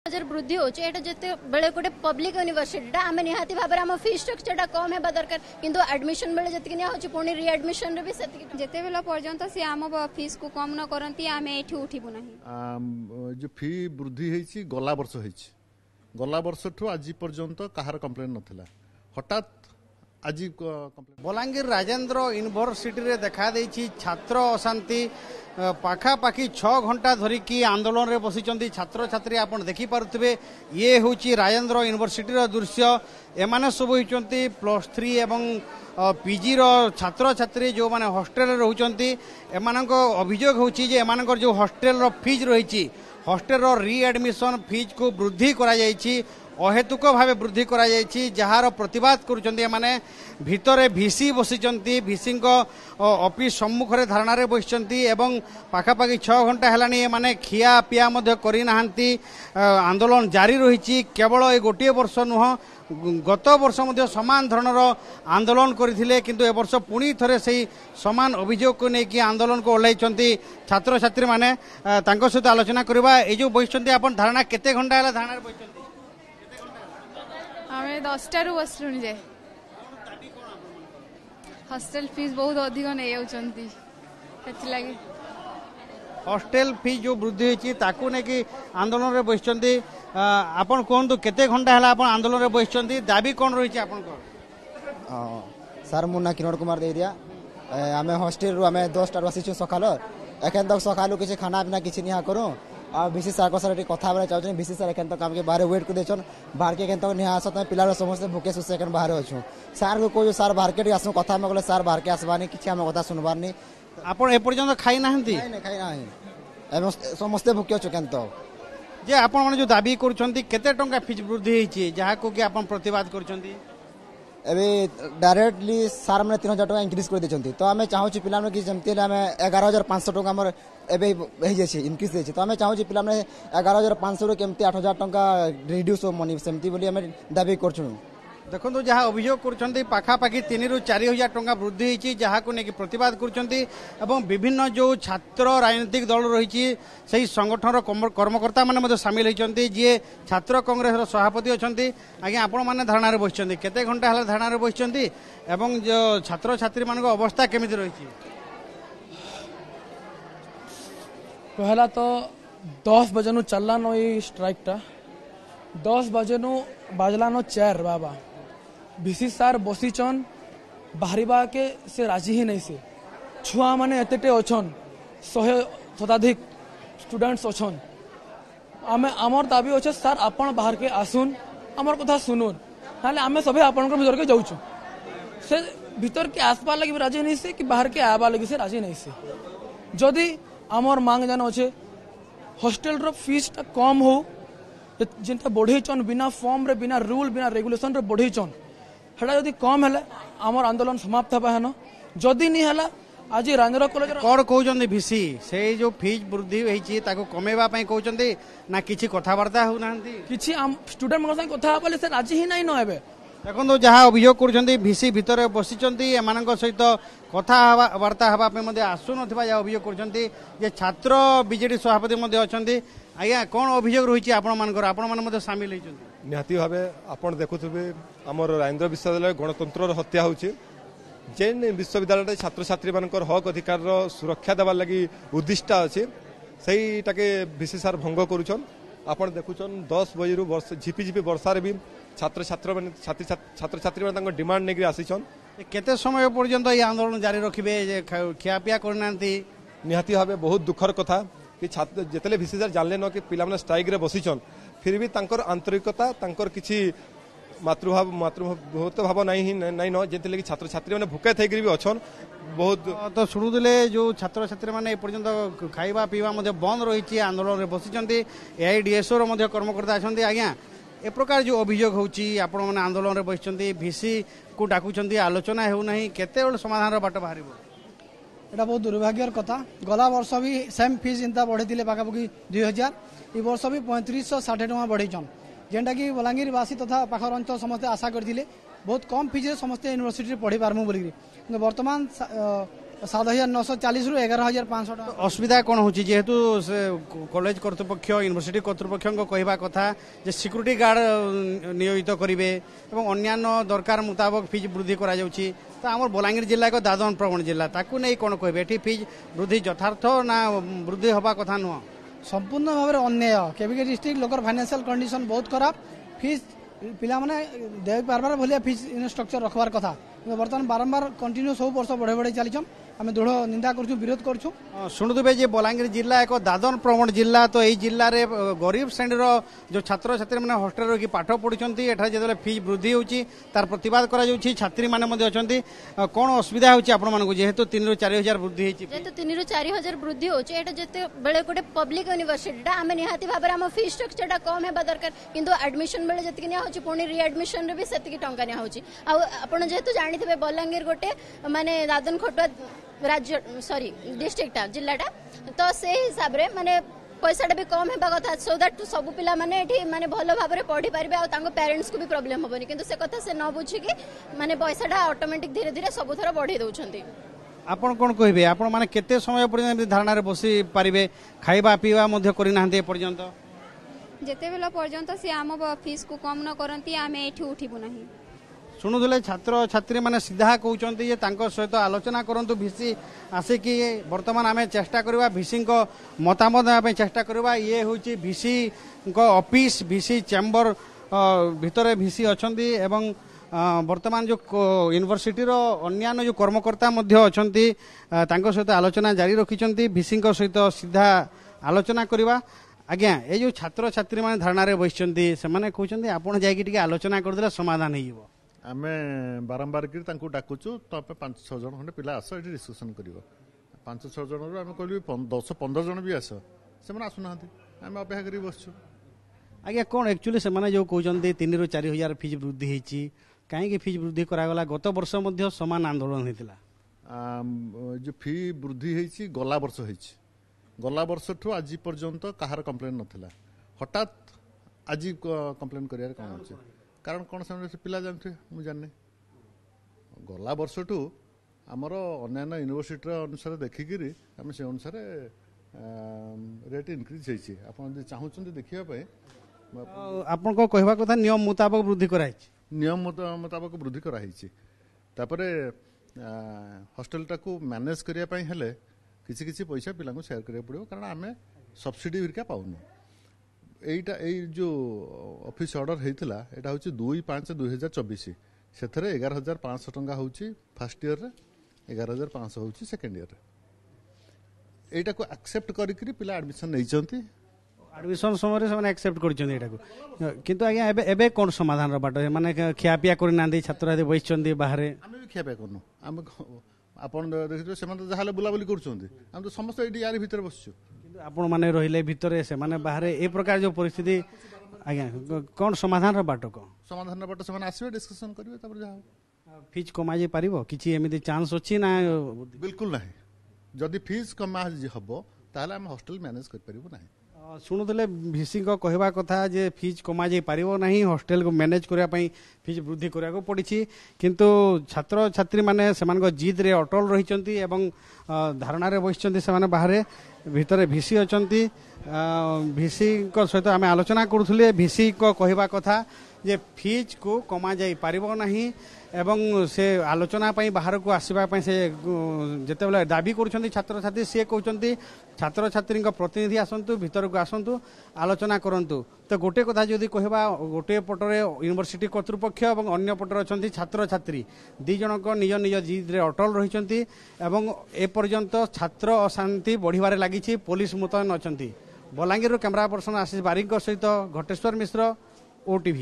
हजार वृद्धि होते बेले गोटे पब्लिक यूनिवर्सिटी आम निहाती भाव में आम फी स्ट्रक्चर कम है दरकार किंतु एडमिशन बेले जी नि पुणी रिएडमिशन रे भी जिते बेला पर्यंत से आम फीस को कम न करती आम एठी उठिबु नहीं। जो फी वृद्धि होईची गला वर्ष ठू आज पर्यंत कहार कंप्लेन नथिला हठात आज बलांगीर राजेंद्र यूनिवर्सिटी रे देखा देछि छात्र अशांति पाखापाखि 6 घंटा धरिकी आंदोलन रे बसिचंती छात्र छात्री आपण देखि पारुथिबे ये होछि राजेंद्र यूनिवर्सिटी रो दृश्य एमाने सब होइचंती +3 एवं पीजी रो छात्र छात्री जो माने हॉस्टल रे रहउचंती एमानक अभियोग होछि जे एमानकर जो हॉस्टल रो फीस रहिछि हॉस्टल रो रीएडमिशन फीस को वृद्धि करा जायछि अहेतुक भाव वृद्धि करा जायछि जहार प्रतिवाद करुचंती माने भितरे भिसी बसिचंती भिसी ऑफिस सम्मुख रे धारणा रे बसिचंती एवं पाखापाखि 6 घंटा हेलानी माने खिया पिया मध्य करि नाहंती आंदोलन जारी रहिछि केवल ए गोटे वर्ष नुह गत वर्ष मध्य समान धरणर आंदोलन करथिले किंतु ए वर्ष पुणी थरे सही समान अभियोग को नेकी आंदोलन को ओलाइचंती छात्र छात्री माने तांको सहित आलोचना करबा ए जो बसिचंती आपण धारणा केते घंटा हेला धारणा रे बसिचंती आमे 10टा रु बसलुनी जे हॉस्टल फीस बहुत अधिक नै आउचंती एति लागि हॉस्टल फी जो वृद्धि होइछि ताकू ने कि आंदोलन रे बसिचंती आपण कोन केते घंटा हला आपण आंदोलन रे बसिचंती दाबी कोन रहिछि आपण को सर मुन्ना किरण कुमार दे दिया आमे हॉस्टल रु आमे 10टा बसिछु सकालो एखन तक सकालो किछि खाना पीना किछि निहा करू आ बीसी सार को सर कथा बरे चाहछन बीसी सार एखन तक हमके बाहर वेट कर देछन बाहर के एखन तक निहा आसत पिलार समस्त भूखे सुसे एखन बाहर अछु सार को कोइ सार बाहर के आसु कथा में गले सार बाहर के आसबानी किछि हम कथा सुनबारनी आपण ए पर्यंत खाई नाहंती नहीं खाई नाही एवं समस्त भूखे अछु केन तो जे आपण माने जो दाबी करूछंती केते टंका फीस वृद्धि होइछि जहा को कि आपण प्रतिवाद करूछंती एबे डायरेक्टली सार मैंने 3000 टका इंक्रीज कर देछंती तो हमें चाहू छी पिला कि जेमती हमें 11500 टका हमर एबे हे जे छी इंक्रीज देछि तो हमें चाहू छी पिला 11500 रो केमती 8000 टका रिड्यूस हो मनी सेमती बोली हमें दाबी करछु देखो जहाँ अभियोग कर पाखापाखि 3 ରୁ 4000 टंका वृद्धि होती जहाँ को लेकिन प्रतिवाद कर विभिन्न जो छात्र राजनीतिक दल रही से संगठन कर्मकर्ता मैंने सामिल होती जी छात्र कांग्रेस सभापति अच्छा आज्ञा आपण मैंने धारणा बस केते घंटा है धारणा बस जो छात्र छात्री मान अवस्था केमी रही पहला तो 10 बजे चललानो ये स्ट्राइकटा 10 बजे बाजलानो 4 बाबा बीसी सार बसीचन बाहरिबा के से राजी ही नहीं से छुआ माने एतेटे अछन 100 शताधिक स्टूडेंट्स अछन आमे हमर दाबी अछि सर आपण बाहर के आसुन हमर कथा सुनुन नाले आमे सभे आपण के भीतर के जाउछु से भीतर के आसपा लगी राजी नहीं से कि बाहर के आबा लगी से राजी नहीं से जदी हमर मांग जान अछि हॉस्टल रो फीस ता कम हो जिनता बढ़ेचन बिना फॉर्म रे बिना रूल बिना रेगुलेशन रे बढ़ेचन हेला जदी कम हेले हमर आंदोलन समाप्त हेबा हन जदी नि हेला आज राजेंद्र कॉलेज कोड कहउचंदी भिसी से जो फीस वृद्धि होईची ताको कमेबा पई कहउचंदी ना किछि कथावार्ता हो नांती किछि स्टूडेंट मन संग कथा होबले से राजी ही नहीं न हेबे देखो जहाँ अभियोग करुछंती भिसी भितर बसिचंती एमानक सहित कथा वार्ता हवा पे मध्य आसु नथिबा या अभियोग करुछंती जे छात्र बीजेडी सभापति मध्य अछंती आज्ञा कौन अभियोग रही आपण मानकर आपण मान मध्य शामिल होइछंती निहाती भावे आपण देखुथबे हमर राजेंद्र विश्वविद्यालय गणतंत्र हत्या होउची जेन विश्वविद्यालय छात्र छात्री मानकर हक अधिकार सुरक्षा देवा लगी उद्दिष्ट अछि सेहीटाके भिसी सार भंग करूछन आपण देखुछन 10 बजे वर्ष झिपी झिपी वर्षा रे भी छात्र छात्री माने डिमांड नेगरी आसीछन केते समय पर्यंत ये आंदोलन जारी रखिबे जे खियापिया करनांती निहाती भावे बहुत दुखर कथा कि छात्र जेतले भिसीदार जानले न कि पिला माने स्ट्राइक रे बसिछन फिर भी तांकर आंतरिकता तांकर किछि मातृभाव भाव नहीं न जेतले कि छात्र छात्री माने भूखे थैगिरी भी अछन बहुत तो शुणुले जो छात्र छात्री माने पर्यंत खाइबा पीवा मध्य बंद रही आंदोलन रे बसिचंती एआईडीएसओ रो मध्य कर्मकर्ता अछंती आज्ञा ए प्रकार जो अभियोग होची आपण माने आंदोलन रे बसिचंती भिसी को डाकुचंती आलोचना हेउ नहीं केते बेल समाधान रो बाट बाहरिबो एटा बहुत दुर्भाग्यर कथा गला वर्ष भी सेम फीस इंता बढ़े पाखापाखि 2000 ई वर्ष भी 3560 टका बढ़ेछन जेनटा कि बलांगीर वासी तथा पाखर अंचल समस्त आशा करथिले बहुत कम फीस रे समस्त यूनिवर्सिटी पढ़ी पारमु बोली वर्तमान 7,940 ରୁ 11,500 ଟଙ୍କା। ଅସୁବିଧା କ'ଣ ହେଉଛି ଯେହେତୁ ସେ କଲେଜ କର୍ତ୍ତୃପକ୍ଷ ୟୁନିଭର୍ସିଟି କର୍ତ୍ତୃପକ୍ଷଙ୍କ କହିବା କଥା ଯେ ସିକ୍ୟୁରିଟି ଗାର୍ଡ ନିୟୋଜିତ କରିବେ ଏବଂ ଅନ୍ୟାନ୍ୟ ଦରକାର ମୁତାବକ ଫିଜ୍ ବୃଦ୍ଧି କରାଯାଉଛି ତ ଆମର ବଲାଙ୍ଗୀର ଜିଲ୍ଲା ଏକ ଦାଦନ ପ୍ରବଣ ଜିଲ୍ଲା ତାକୁ ନେଇ କ'ଣ କହିବେ ଏଠି ଫିଜ୍ ବୃଦ୍ଧି ଯଥାର୍ଥ ନା ବୃଦ୍ଧି ହେବା କଥା ନୁହଁ? ସମ୍ପୂର୍ଣ୍ଣ ଭାବରେ ଅନ୍ୟାୟ। କେବିକେ ଡିଷ୍ଟ୍ରିକ୍ଟ ଲୋକର ଫାଇନାନ୍ସିଆଲ କଣ୍ଡିସନ ବହୁତ ଖରାପ। ଫିଜ୍ ପିଲାମାନେ ଦେଇ ପାରବାର ଭଳିଆ ଫିଜ୍ ଷ୍ଟ୍ରକ୍ଚର ରଖବାର କଥା କିନ୍ତୁ ବର୍ତ୍ତମାନ ବାରମ୍ବାର କଣ୍ଟିନ୍ୟୁ ସବୁ ବର୍ଷ ବଢ଼େଇ ବଢ଼େଇ ଚାଲିଛନ୍। ଆମେ ଦୃଢ଼ ନିନ୍ଦା କରୁଛୁ, ବିରୋଧ କରୁଛୁ। ଶୁଣୁଥିବେ ଯେ ବଲାଙ୍ଗୀର ଜିଲ୍ଲା ଏକ ଦାଦନ ପ୍ରବଣ ଜିଲ୍ଲା ତ ଏଇ ଜିଲ୍ଲାରେ ଗରିବ ଶ୍ରେଣୀର ଯେଉଁ ଛାତ୍ରଛାତ୍ରୀମାନେ ହଷ୍ଟେଲ ରହିକି ପାଠ ପଢୁଛନ୍ତି ଏଠାରେ ଯେତେବେଳେ ଫିଜ୍ ବୃଦ୍ଧି ହେଉଛି ତାର ପ୍ରତିବାଦ କରାଯାଉଛି। ଛାତ୍ରୀମାନେ ମଧ୍ୟ ଅଛନ୍ତି। କ'ଣ ଅସୁବିଧା ହେଉଛି ଆପଣମାନଙ୍କୁ ଯେହେତୁ 3,000 ରୁ 4,000 ବୃଦ୍ଧି ହେଇଛି? ଯେହେତୁ 3,000 ରୁ 4,000 ବୃଦ୍ଧି ହେଉଛି ଏଇଟା ଯେତେବେଳେ ଗୋଟେ ପବ୍ଲିକ ୟୁନିଭର୍ସିଟିଟା ଆମେ ନିହାତି ଭାବରେ ଆମ ଫି ଷ୍ଟ୍ରକ୍ଚରଟା କମ୍ ହେବା ଦରକାର କିନ୍ତୁ ଆଡମିସନ ବେଳେ ଯେତିକି ନିଆ ହେଉଛି ପୁଣି ରିଆଡମିସନରେ ବି ସେତିକି ଟଙ୍କା ନିଆ ହେଉଛି। ଆଉ ଆପଣ ଯେହେତୁ ଜାଣିଥିବେ ବଲାଙ୍ଗୀର ଗୋଟେ ମାନେ ଦାଦନ ଖଟୁଆ राज्य सॉरी डिस्ट्रिक्टा जिल्लाटा तो से हिसाब रे माने पैसाटा भी कम हेबा कथा सो दैट सब पिला माने एठी माने भलो भाबरे पढ़ी पारबे आ तांको पेरेंट्स को भी प्रॉब्लम होबनी किंतु से कथा से न बुझी कि माने पैसाटा ऑटोमेटिक धीरे धीरे सब थरा बढ़ी दउछंती। आपण कोन कहबे आपण माने केते समय पर्यंत धारणा रे बसी पारिबे खाइबा पीवा मध्ये करि नाहंते पर्यंत जेते बेला पर्यंत से आम फीस को कम न करंती आमे एठी उठिबु नाही। शुणुले छात्र छात्री मैंने सीधा कहते सहित आलोचना करूँ भिसी आसिकी बर्तमान आम चेष्टा करवा भिसी मतामत देवाई चेष्टा करवा ये हूँ भिसी ऑफिस भिसी चैम्बर भितर भिसी अच्छा एवं बर्तमान जो यूनिवर्सिटी अन्यान्य जो कर्मकर्ता अच्छा सहित आलोचना जारी रखिंट भिसी सहित सीधा आलोचना करवा। आज्ञा ये जो छात्र छात्री मैंने धारणा बस कहते आपड़ जाकि आलोचना करदे समाधान हो आमे बारंबार कि डाकुचु तो 5-6 जन खंडे पिला आस ये डिस्कसन कर 5-6 जन आम कहलु 10-15 जन भी आस से आसुना आम अपेक्षा कर बसचु। आज्ञा कौन एक्चुअली से जो कहते 3,000 ରୁ 4,000 फीज वृद्धि होती कहीं फीज वृद्धि करागला गत वर्ष समान आंदोलन होता जो फी वृद्धि होती गला वर्ष ठू आज पर्यंत कहार कंप्लेन नथिला हठात आज कंप्लेन कर कौन अच्छे कारण कौन से पिला जानते मुझे जाने गला वर्ष ठू आमर अन्य यूनिवर्सिटी अनुसार देखिकी आम से अनुसार रेट इनक्रीज होती आप चाहते देखापी आप कहवा कथा नियम मुताबक वृद्धि कराई नियम मुताबक वृद्धि कराई हॉस्टेलटा को मैनेज करने हेले किसी किसी पैसा पिला शेयर करा पड़ो कारण आम सब्सिडी हरिका पाऊनु एटा जो ऑफिस ऑर्डर होता यहाँ हूँ 2/5/2024 से 11,500 टंका हूँ फर्स्ट ईयर रे 11,500 हूँ सेकेंड ईयर एटा को एक्सेप्ट करी पिला एडमिशन नहीं एडमिशन समय से एक्सेप्ट कर आज्ञा एबे कौन समाधान बाट माने खियापिया करना छात्र बस बाहर आम भी खियापिया करनु आम आपन देखिए से जहाँ बुलाबुली कर समस्त ये यार भितर बसचु आपण माने रहिले भितर से माने बाहर ए प्रकार जो परिस्थिति आज्ञा कौन समाधान बाट कौन समाधान बाट से आसबे डिस्कशन करेंगे तब जहाँ फीज कमा जाई पारिबो किछि एमिति चांस अछि ना बिल्कुल नहीं जदि फीस कमा हम ताहले आम हॉस्टल मैनेज कर परिबो नहीं शुणुले भिसी कहवा कथा जे फीज कमा जाई पारिबो नहीं हॉस्टेल को मैनेज करिया पई फीज वृद्धि करिया को पड़िछि किंतु छात्र छात्री माने समान जिद रे अटल रहिचंती एवं धारणा रे बसिचंती से माने बाहर भितर भिसी अचंती भिसी सहित आम आलोचना करुथुले भिसी कहवा कथा जे फीज को कमा जाई पारिबो नहीं एवं से आलोचना पई बाहर को आसीबा पई से जेतेबेले दाबी करूछंती छात्र छात्री से कहउछंती छात्र छात्री प्रतिनिधि आसंतु भीतर को आसंतु आलोचना करंतु तो गोटे कथा जदि कहबा गोटे पटरे यूनिवर्सिटी कर्तृपक्ष एवं अन्य पटरे अछंती छात्र छात्री दी जनक निज निज जिद रे अटल रहिचंती एवं ए पर्यंत छात्र अशांति बढ़िबारे लागिछि पुलिस मुतयन अछंती। बलांगीर कैमरा पर्सन आशीष बारिक सहित घटेश्वर मिश्र ओटीवी।